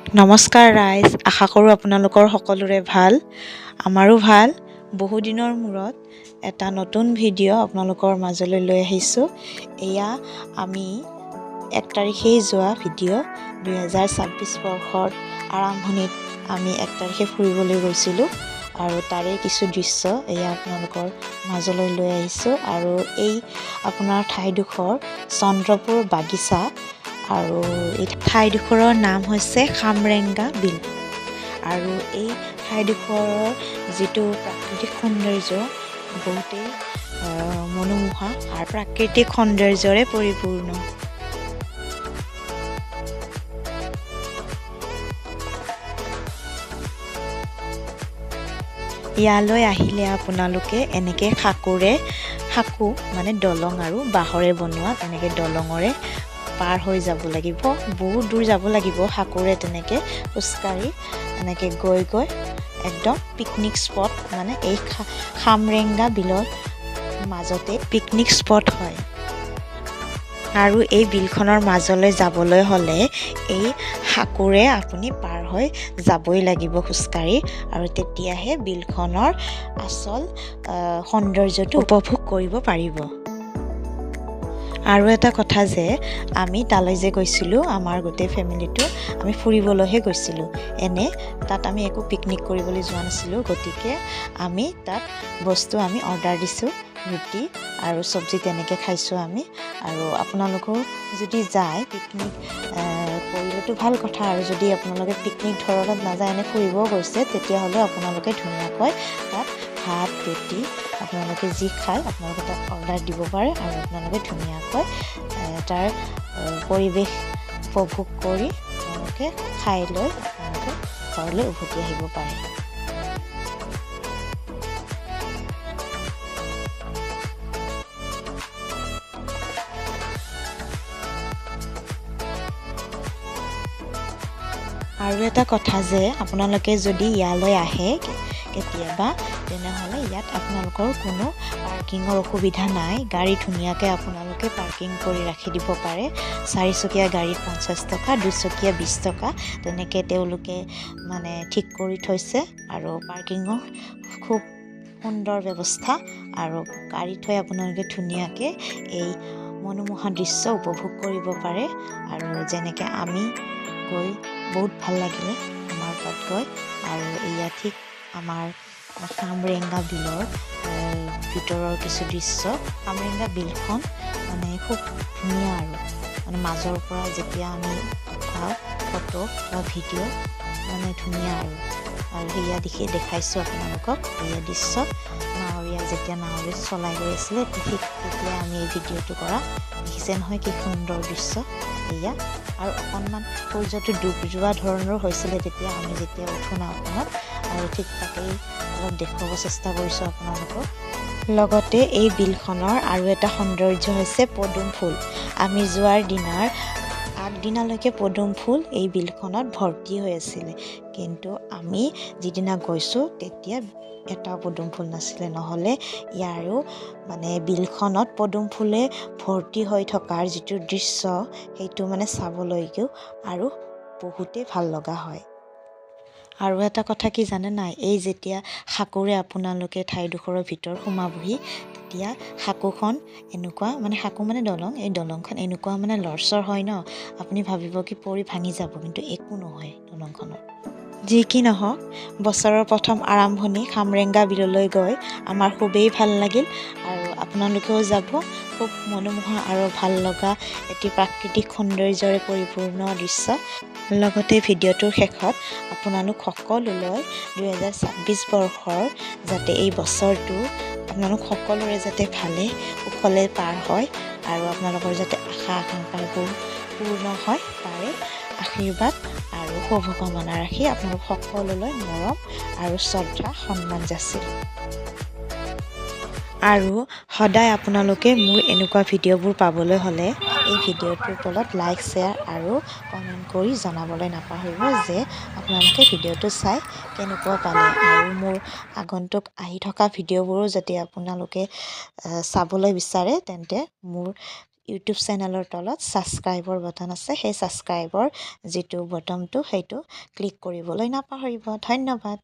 নমস্কাৰ ৰাইজ, আশা কৰোঁ আপোনালোকৰ সকলোৰে ভাল। আমাৰো ভাল। বহুদিনৰ মূৰত এটা নতুন ভিডিঅ' আপোনালোকৰ মাজলৈ লৈ আহিছোঁ। এয়া আমি 1 তাৰিখেই যোৱা ভিডিঅ'। 2026 বৰ্ষৰ আৰম্ভণিত আমি 1 তাৰিখে ফুৰিবলৈ গৈছিলোঁ আৰু তাৰে কিছু দৃশ্য এয়া আপোনালোকৰ মাজলৈ লৈ আহিছোঁ। আৰু এই আপোনাৰ ঠাইডোখৰ চন্দ্ৰপুৰ বাগিচা আৰু এই ঠাইডোখৰৰ নাম হৈছে খামৰেংগা বিল। আৰু এই ঠাইডোখৰৰ যিটো প্ৰাকৃতিক সৌন্দৰ্য বহুতেই মনোমোহা আৰু প্ৰাকৃতিক সৌন্দৰ্যৰে পৰিপূৰ্ণ। ইয়ালৈ আহিলে আপোনালোকে এনেকৈ সাঁকো মানে দলং আৰু বাঁহৰে বনোৱা তেনেকৈ দলঙৰে পাৰ হৈ যাব লাগিব। বহুত দূৰ যাব লাগিব সাঁকোৰে তেনেকৈ খোজকাঢ়ি এনেকৈ গৈ একদম পিকনিক স্পট, মানে এই খামৰেংগা বিলৰ মাজতে পিকনিক স্পট হয়। আৰু এই বিলখনৰ মাজলৈ যাবলৈ হ'লে এই সাঁকোৰে আপুনি পাৰ হৈ যাবই লাগিব খোজকাঢ়ি, আৰু তেতিয়াহে বিলখনৰ আচল সৌন্দৰ্যটো উপভোগ কৰিব পাৰিব। আৰু এটা কথা যে আমি তালৈ যে গৈছিলোঁ, আমাৰ গোটেই ফেমিলিটো আমি ফুৰিবলৈহে গৈছিলোঁ। তাত আমি একো পিকনিক কৰিবলৈ যোৱা নাছিলোঁ। গতিকে আমি তাত বস্তু আমি অৰ্ডাৰ দিছোঁ, ৰুটি আৰু চব্জি তেনেকৈ খাইছোঁ আমি। আৰু আপোনালোকেও যদি যায় পিকনিক কৰিলেতো ভাল কথা, আৰু যদি আপোনালোকে পিকনিক ধৰণত নাযায় এনে ফুৰিবও গৈছে, তেতিয়াহ'লে আপোনালোকে ধুনীয়াকৈ তাত ভাত ৰুটি আপোনালোকে যি খায় আপোনালোকে তাত অৰ্ডাৰ দিব পাৰে, আৰু আপোনালোকে ধুনীয়াকৈ তাৰ পৰিৱেশ উপভোগ কৰি আপোনালোকে খাই লৈ আপোনালোকে ঘৰলৈ উভতি আহিব পাৰে। আৰু এটা কথা যে আপোনালোকে যদি ইয়ালৈ আহে কেতিয়াবা, তেনেহ'লে ইয়াত আপোনালোকৰ কোনো পাৰ্কিঙৰ অসুবিধা নাই। গাড়ী ধুনীয়াকৈ আপোনালোকে পাৰ্কিং কৰি ৰাখি দিব পাৰে। 4 চকীয়া গাড়ীত 50 টকা, 2 চকীয়া 20 টকা তেনেকৈ তেওঁলোকে মানে ঠিক কৰি থৈছে। আৰু পাৰ্কিঙৰ খুব সুন্দৰ ব্যৱস্থা, আৰু গাড়ী থৈ আপোনালোকে ধুনীয়াকৈ এই মনোমোহা দৃশ্য উপভোগ কৰিব পাৰে। আৰু যেনেকৈ আমি গৈ বহুত ভাল লাগিলে আমাৰ তাত গৈ। আৰু এয়া ঠিক আমাৰ খামৰেংগা বিলৰ ভিতৰৰ কিছু দৃশ্য। খামৰেংগা বিলখন মানে খুব ধুনীয়া, আৰু মানে মাজৰ পৰা যেতিয়া আমি উঠাওঁ ফটো বা ভিডিঅ' মানে ধুনীয়া। আৰু সেয়া দেখাইছোঁ আপোনালোকক। এয়া দৃশ্য নাৱৰীয়া যেতিয়া নাৱৰে চলাই গৈ আছিলে, ঠিক তেতিয়া আমি এই ভিডিঅ'টো কৰা। দেখিছে নহয় কি সুন্দৰ দৃশ্য এয়া। আৰু অকণমান সূৰ্যটো ডুব যোৱা ধৰণৰো হৈছিলে তেতিয়া আমি যেতিয়া উঠো নাওখনত, আৰু ঠিক তাকেই অলপ দেখুৱাব চেষ্টা কৰিছোঁ আপোনালোকক। লগতে এই বিলখনৰ আৰু এটা সৌন্দৰ্য হৈছে পদুম ফুল। আমি যোৱাৰ দিনাৰ আগদিনালৈকে পদুম ফুল এই বিলখনত ভৰ্তি হৈ আছিলে, কিন্তু আমি যিদিনা গৈছোঁ তেতিয়া এটা পদুম ফুল নাছিলে। নহ'লে ইয়াৰো মানে বিলখনত পদুম ফুলে ভৰ্তি হৈ থকাৰ যিটো দৃশ্য, সেইটো মানে চাবলৈকেও আৰু বহুতেই ভাল লগা হয়। আৰু এটা কথা কি জানে নাই, এই যেতিয়া সাঁকোৰে আপোনালোকে ঠাইডোখৰৰ ভিতৰত সোমাবহি, তেতিয়া সাঁকোখন এনেকুৱা মানে সাঁকো মানে দলং, এই দলংখন এনেকুৱা মানে লৰচৰ হয় ন, আপুনি ভাবিব কি পৰি ভাঙি যাব, কিন্তু একো নহয় দলংখনৰ। যি কি নহওক, বছৰৰ প্ৰথম আৰম্ভণি খামৰেংগা বিললৈ গৈ আমাৰ খুবেই ভাল লাগিল। আৰু আপোনালোকেও যাব। খুব মনোমোহা আৰু ভাল লগা এটি প্ৰাকৃতিক সৌন্দৰ্যৰে পৰিপূৰ্ণ দৃশ্য। লগতে ভিডিঅ'টোৰ শেষত আপোনালোক সকলোলৈ 2026 বৰ্ষৰ যাতে এই বছৰটো আপোনালোক সকলোৰে যাতে ভালে কুশলে পাৰ হয়, আৰু আপোনালোকৰ যাতে আশা আকাংক্ষাবোৰ পূৰ্ণ হয়, তাৰে আশীৰ্বাদ আৰু শুভকামনা ৰাখি আপোনালোক সকলোলৈ মৰম আৰু শ্ৰদ্ধা সন্মান যাচিলোঁ। আৰু সদায় আপোনালোকে মোৰ এনেকুৱা ভিডিঅ'বোৰ পাবলৈ হ'লে এই ভিডিঅ'টোৰ তলত লাইক, শ্বেয়াৰ আৰু কমেণ্ট কৰি জনাবলৈ নাপাহৰিব যে আপোনালোকে ভিডিঅ'টো চাই কেনেকুৱা পালে। আৰু মোৰ আগন্তুক আহি থকা ভিডিঅ'বোৰো যদি আপোনালোকে চাবলৈ বিচাৰে, তেন্তে মোৰ ইউটিউব চেনেলৰ তলত ছাবস্ক্ৰাইবৰ বটন আছে সেই ছাবস্ক্ৰাইবৰ যিটো বটনটো সেইটো ক্লিক কৰিবলৈ নাপাহৰিব ধন্যবাদ